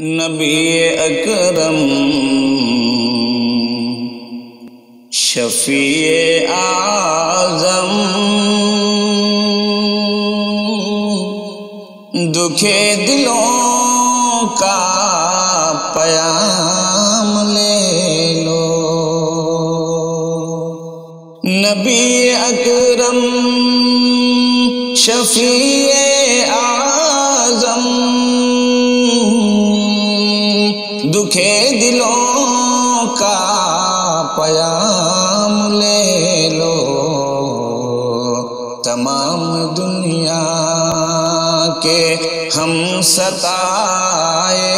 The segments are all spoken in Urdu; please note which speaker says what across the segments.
Speaker 1: نبی اکرم شفیع اعظم دکھے دلوں کا پیام لے لو۔ نبی اکرم شفیع اعظم دکھے دلوں کا پیام لے لو۔ تمام دنیا کے ہم ستائے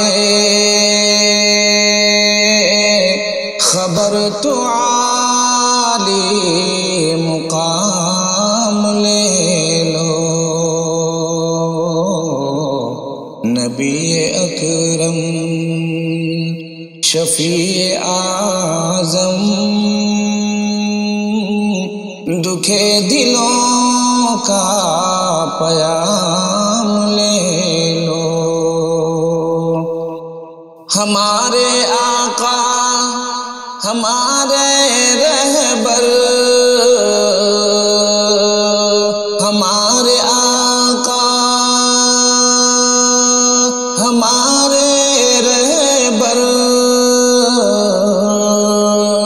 Speaker 1: خبر تو عالی مقام لے لو۔ نبی اکرم شفیع اعظم دکھے دلوں کا پیام لے لو۔ ہمارے آقا ہمارے رہبر، ہمارے آقا ہمارے رہبر،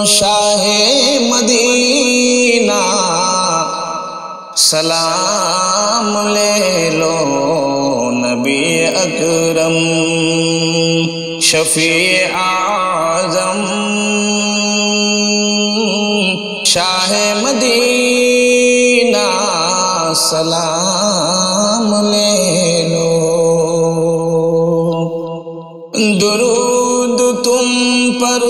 Speaker 1: شاہ مدینہ سلام لے لو۔ نبی اکرم شفیع اعظم شاہ مدینہ سلام لے لو۔ درود تم پر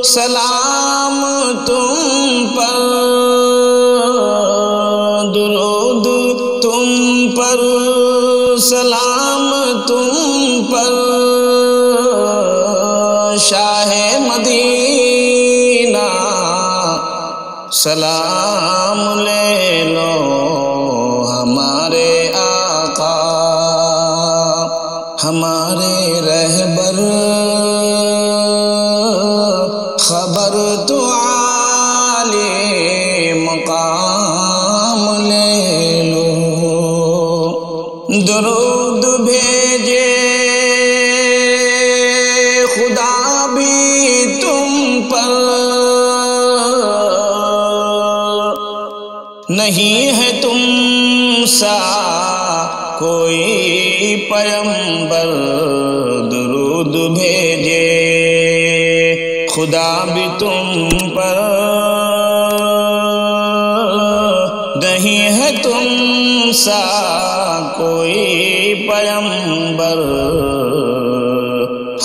Speaker 1: سلام تم پر، درود تم پر سلام تم پر، شاہ مدینہ سلام لے لو۔ ہمارے آقا ہمارے رہبر خبر تو عالی مقام لے لو۔ درود بھیجے خدا بھی تم پر، نہیں ہے تم سا کوئی پیمبر۔ درود بھیجے خدا بھی تم پر، نہیں ہے تم سا کوئی پیمبر۔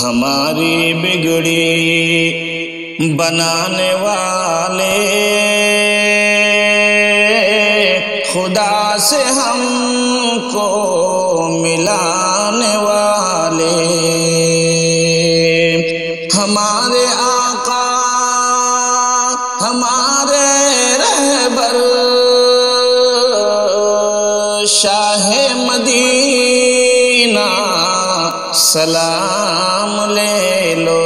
Speaker 1: ہماری بگڑی بنانے والے خدا سے ہم کو ملانے والے، ہمارے آقا ہمارے رہبر، شاہ مدینہ سلام لے لو۔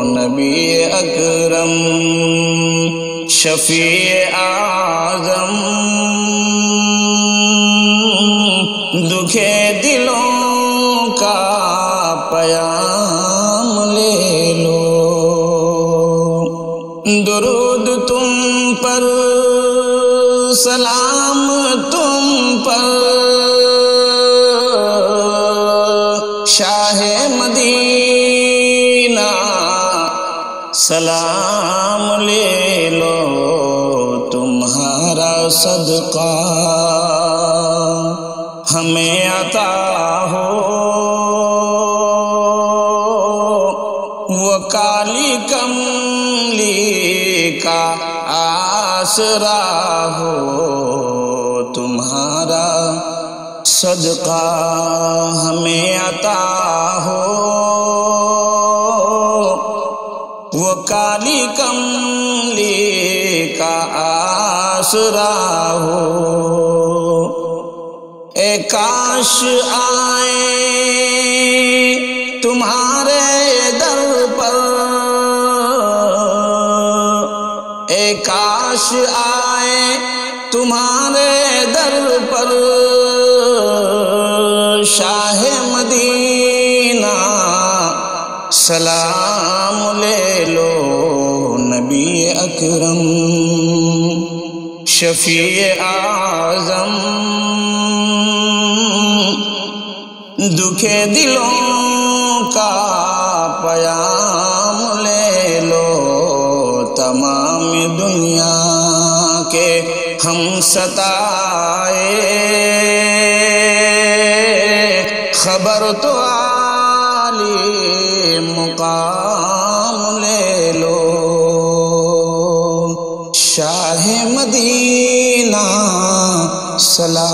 Speaker 1: نبی اکرم شفیع اعظم دکھے دلوں کا پیام لے لو۔ درود تم پر سلام تم پر، شاہ مدینہ سلام لے لو۔ تمہارا صدقہ ہمیں عطا ہو، وہ کالی کملی کا آسرا ہو۔ تمہارا صدقہ ہمیں عطا ہو، وہ کالی کملی کا آسرا ہو۔ اے کاش آئے کاش آئے تمہارے در پر شاہ مدینہ، سلام لے لو نبی اکرم شفیع اعظم، دکھے دلوں کا پیام لے لو تمام دنیا کے ہم ستائے، خبر تو عالی مقام لے لو شاہ مدینہ سلام